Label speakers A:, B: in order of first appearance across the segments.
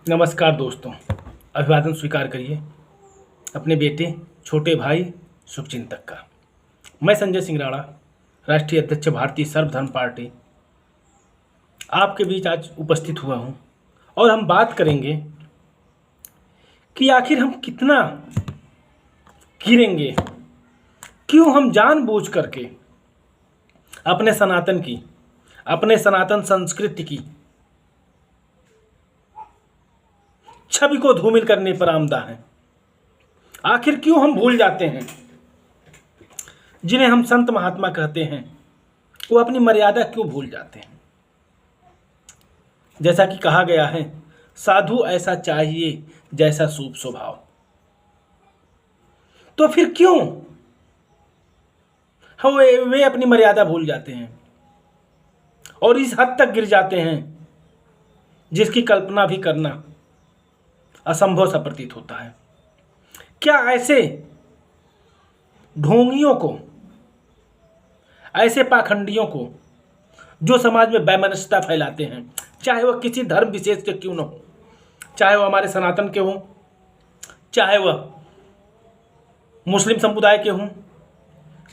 A: नमस्कार दोस्तों, अभिवादन स्वीकार करिए अपने बेटे छोटे भाई शुभचिंतक का। मैं संजय सिंह राणा, राष्ट्रीय अध्यक्ष भारतीय सर्वधर्म पार्टी, आपके बीच आज उपस्थित हुआ हूं और हम बात करेंगे कि आखिर हम कितना गिरेंगे, क्यों हम जानबूझ करके अपने सनातन संस्कृति की छवि को धूमिल करने पर आमदा हैं। आखिर क्यों हम भूल जाते हैं जिन्हें हम संत महात्मा कहते हैं, वो अपनी मर्यादा क्यों भूल जाते हैं। जैसा कि कहा गया है, साधु ऐसा चाहिए जैसा सूप स्वभाव। तो फिर क्यों वे अपनी मर्यादा भूल जाते हैं और इस हद तक गिर जाते हैं जिसकी कल्पना भी करना असंभव सा प्रतीत होता है। क्या ऐसे ढोंगियों को, ऐसे पाखंडियों को जो समाज में वैमनस्यता फैलाते हैं, चाहे वह किसी धर्म विशेष के क्यों न हो, चाहे वह हमारे सनातन के हों, चाहे वह मुस्लिम समुदाय के हों,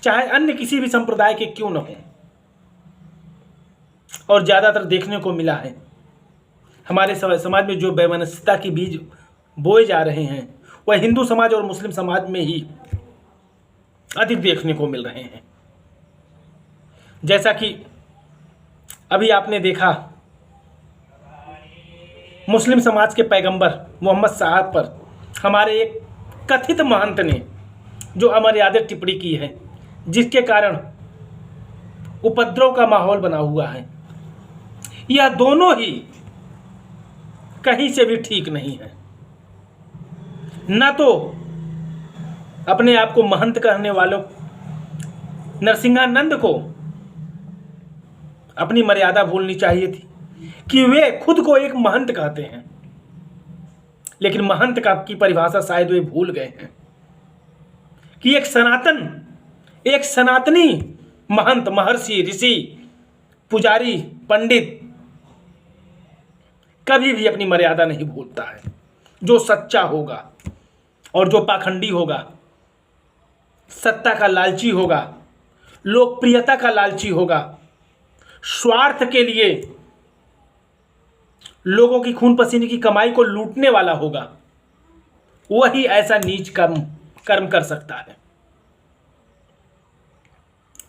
A: चाहे अन्य किसी भी संप्रदाय के क्यों न हों, और ज़्यादातर देखने को मिला है हमारे समाज में जो वैमनस्यता के बीज बोए जा रहे हैं वह हिंदू समाज और मुस्लिम समाज में ही अधिक देखने को मिल रहे हैं। जैसा कि अभी आपने देखा, मुस्लिम समाज के पैगंबर मोहम्मद साहब पर हमारे एक कथित महंत ने जो अमर्यादित टिप्पणी की है, जिसके कारण उपद्रव का माहौल बना हुआ है। यह दोनों ही कहीं से भी ठीक नहीं है। न तो अपने आप को महंत कहने वालों नरसिंहानंद को अपनी मर्यादा भूलनी चाहिए थी कि वे खुद को एक महंत कहते हैं, लेकिन महंत का की परिभाषा शायद वे भूल गए हैं कि एक सनातनी महंत, महर्षि, ऋषि, पुजारी, पंडित कभी भी अपनी मर्यादा नहीं भूलता है। जो सच्चा होगा और जो पाखंडी होगा, सत्ता का लालची होगा, लोकप्रियता का लालची होगा, स्वार्थ के लिए लोगों की खून पसीने की कमाई को लूटने वाला होगा, वही ऐसा नीच कर्म कर सकता है।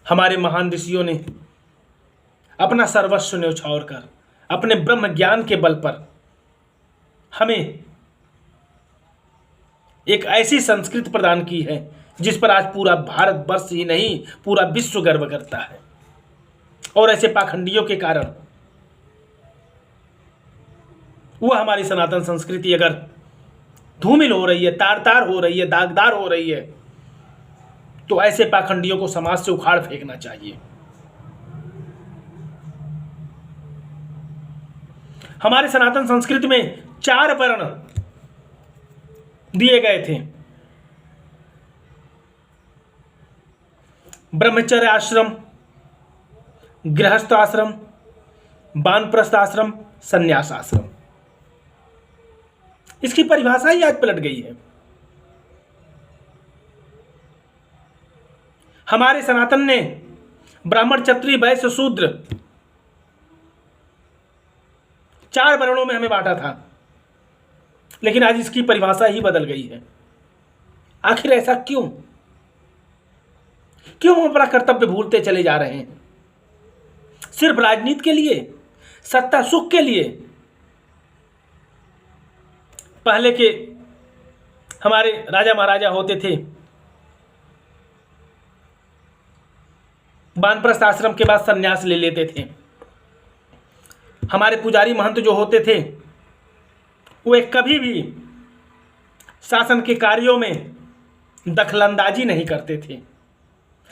A: हमारे महान ऋषियों ने अपना सर्वस्व न्यौछावर कर अपने ब्रह्म ज्ञान के बल पर हमें एक ऐसी संस्कृति प्रदान की है जिस पर आज पूरा भारतवर्ष ही नहीं, पूरा विश्व गर्व करता है। और ऐसे पाखंडियों के कारण वह हमारी सनातन संस्कृति अगर धूमिल हो रही है, तार-तार हो रही है, दागदार हो रही है, तो ऐसे पाखंडियों को समाज से उखाड़ फेंकना चाहिए। हमारे सनातन संस्कृति में 4 वर्ण दिए गए थे: ब्रह्मचर्य आश्रम, गृहस्थ आश्रम, वानप्रस्थ आश्रम, संन्यास आश्रम। इसकी परिभाषा ही आज पलट गई है। हमारे सनातन ने ब्राह्मण, क्षत्रिय, वैश्य, शूद्र 4 वर्णों में हमें बांटा था, लेकिन आज इसकी परिभाषा ही बदल गई है। आखिर ऐसा क्यों हम अपना कर्तव्य भूलते चले जा रहे हैं? सिर्फ राजनीति के लिए, सत्ता सुख के लिए। पहले के हमारे राजा महाराजा होते थे, वानप्रस्थ आश्रम के बाद संन्यास ले लेते थे। हमारे पुजारी महंत जो होते थे वे कभी भी शासन के कार्यों में दखलंदाजी नहीं करते थे,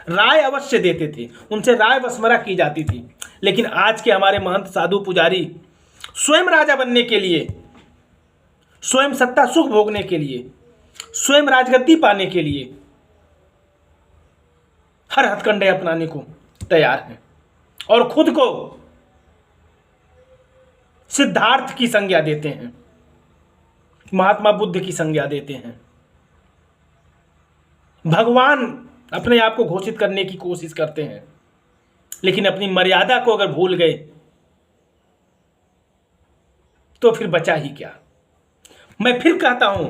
A: राय अवश्य देते थे, उनसे राय मशवरा की जाती थी। लेकिन आज के हमारे महंत, साधु, पुजारी स्वयं राजा बनने के लिए, स्वयं सत्ता सुख भोगने के लिए, स्वयं राजगद्दी पाने के लिए हर हथकंडे अपनाने को तैयार हैं और खुद को सिद्धार्थ की संज्ञा देते हैं। महात्मा बुद्ध की संज्ञा देते हैं, भगवान अपने आप को घोषित करने की कोशिश करते हैं, लेकिन अपनी मर्यादा को अगर भूल गए तो फिर बचा ही क्या। मैं फिर कहता हूं,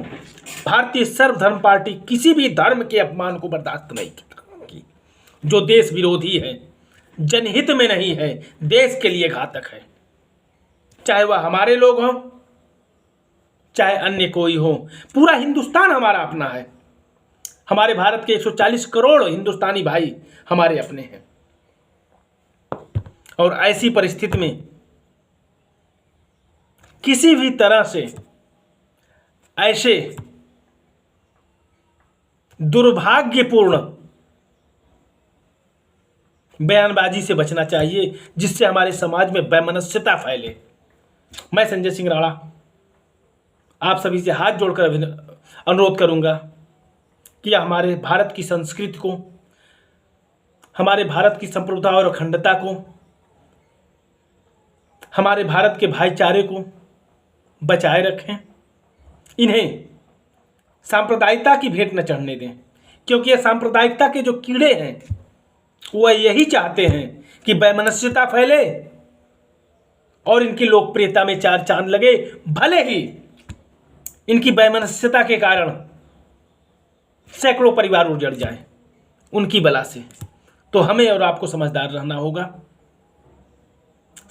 A: भारतीय सर्वधर्म पार्टी किसी भी धर्म के अपमान को बर्दाश्त नहीं की। जो देश विरोधी है, जनहित में नहीं है, देश के लिए घातक है, चाहे वह हमारे लोग हों चाहे अन्य कोई हो। पूरा हिंदुस्तान हमारा अपना है। हमारे भारत के 140 करोड़ हिंदुस्तानी भाई हमारे अपने हैं। और ऐसी परिस्थिति में किसी भी तरह से ऐसे दुर्भाग्यपूर्ण बयानबाजी से बचना चाहिए जिससे हमारे समाज में वैमनस्यता फैले। मैं संजय सिंह राणा आप सभी से हाथ जोड़कर अनुरोध करूंगा कि हमारे भारत की संस्कृति को, हमारे भारत की संप्रभुता और अखंडता को, हमारे भारत के भाईचारे को बचाए रखें। इन्हें सांप्रदायिकता की भेंट न चढ़ने दें, क्योंकि ये सांप्रदायिकता के जो कीड़े हैं वह यही चाहते हैं कि वैमनस्यता फैले और इनकी लोकप्रियता में चार चांद लगे, भले ही इनकी वैमनस्यता के कारण सैकड़ों परिवार उजड़ जाएं उनकी बला से। तो हमें और आपको समझदार रहना होगा,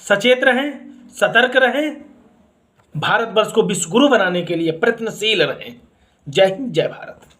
A: सचेत रहें, सतर्क रहें, भारतवर्ष को विश्व गुरु बनाने के लिए प्रयत्नशील रहें। जय हिंद, जय भारत।